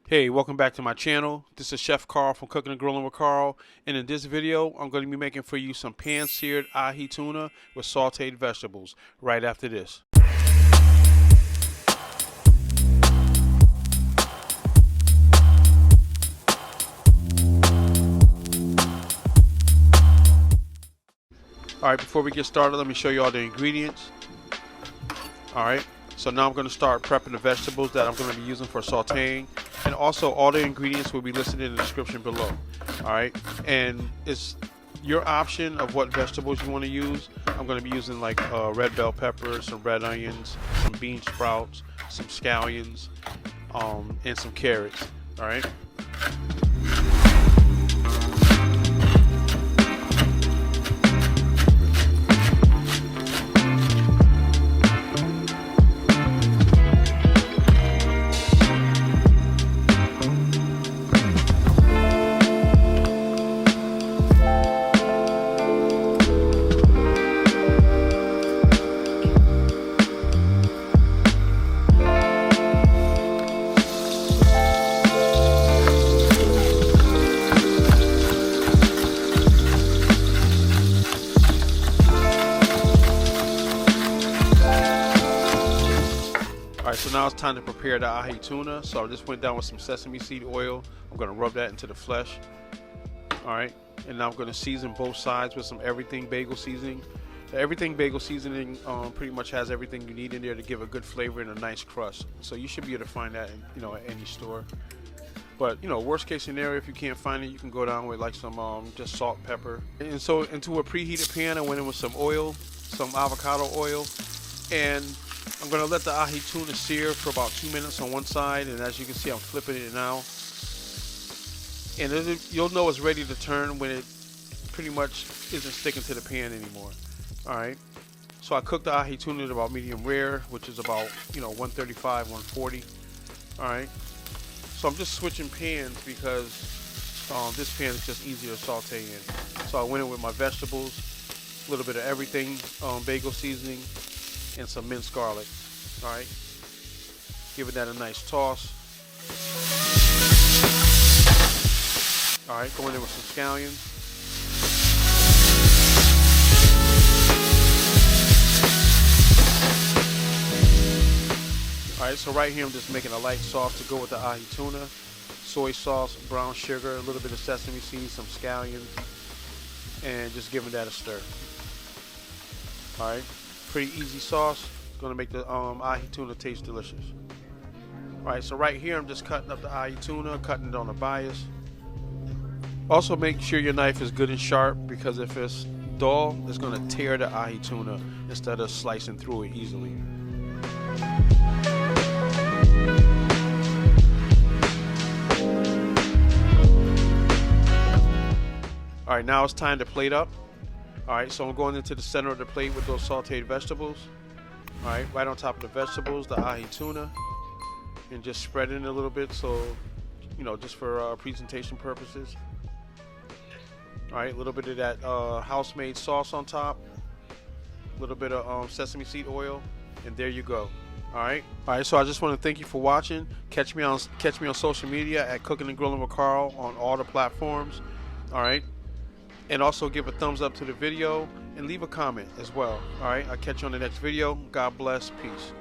Hey, welcome back to my channel. This is Chef Carl from Cooking and Grilling with Carl, and in this video I'm going to be making for you some pan-seared ahi tuna with sauteed vegetables right after this. Alright, before we get started, let me show you all the ingredients. Alright, so now I'm going to start prepping the vegetables that I'm going to be using for sauteing. And also all the ingredients will be listed in the description below. Alright, and it's your option of what vegetables you want to use. I'm going to be using like red bell peppers, some red onions, some bean sprouts, some scallions, and some carrots. Alright. Alright, so now it's time to prepare the ahi tuna. So I just went down with some sesame seed oil. I'm going to rub that into the flesh. Alright, and now I'm going to season both sides with some everything bagel seasoning. The everything bagel seasoning pretty much has everything you need in there to give a good flavor and a nice crust. So you should be able to find that in, at any store. But worst case scenario, if you can't find it, you can go down with like some just salt and pepper. And so into a preheated pan, I went in with some oil, some avocado oil, and I'm going to let the ahi tuna sear for about 2 minutes on one side, and as you can see, I'm flipping it now. And you'll know it's ready to turn when it pretty much isn't sticking to the pan anymore. Alright, so I cooked the ahi tuna at about medium rare, which is about 135, 140. Alright, so I'm just switching pans because this pan is just easier to saute in. So I went in with my vegetables, a little bit of everything, bagel seasoning, and some minced garlic. Alright, giving that a nice toss. Alright, going in with some scallions. Alright, so right here I'm just making a light sauce to go with the ahi tuna. Soy sauce, brown sugar, a little bit of sesame seeds, some scallions, and just giving that a stir. Alright, pretty easy sauce. It's going to make the ahi tuna taste delicious. Alright, so right here I'm just cutting up the ahi tuna, cutting it on the bias. Also make sure your knife is good and sharp, because if it's dull, it's going to tear the ahi tuna instead of slicing through it easily. Alright, now it's time to plate up. Alright, so I'm going into the center of the plate with those sauteed vegetables. Alright, right on top of the vegetables, the ahi tuna. And just spreading it a little bit so, just for presentation purposes. Alright, a little bit of that house-made sauce on top. A little bit of sesame seed oil. And there you go. Alright, so I just want to thank you for watching. Catch me on social media at Cooking and Grilling with Carl on all the platforms. Alright. And also give a thumbs up to the video and leave a comment as well. Alright, I'll catch you on the next video. God bless. Peace.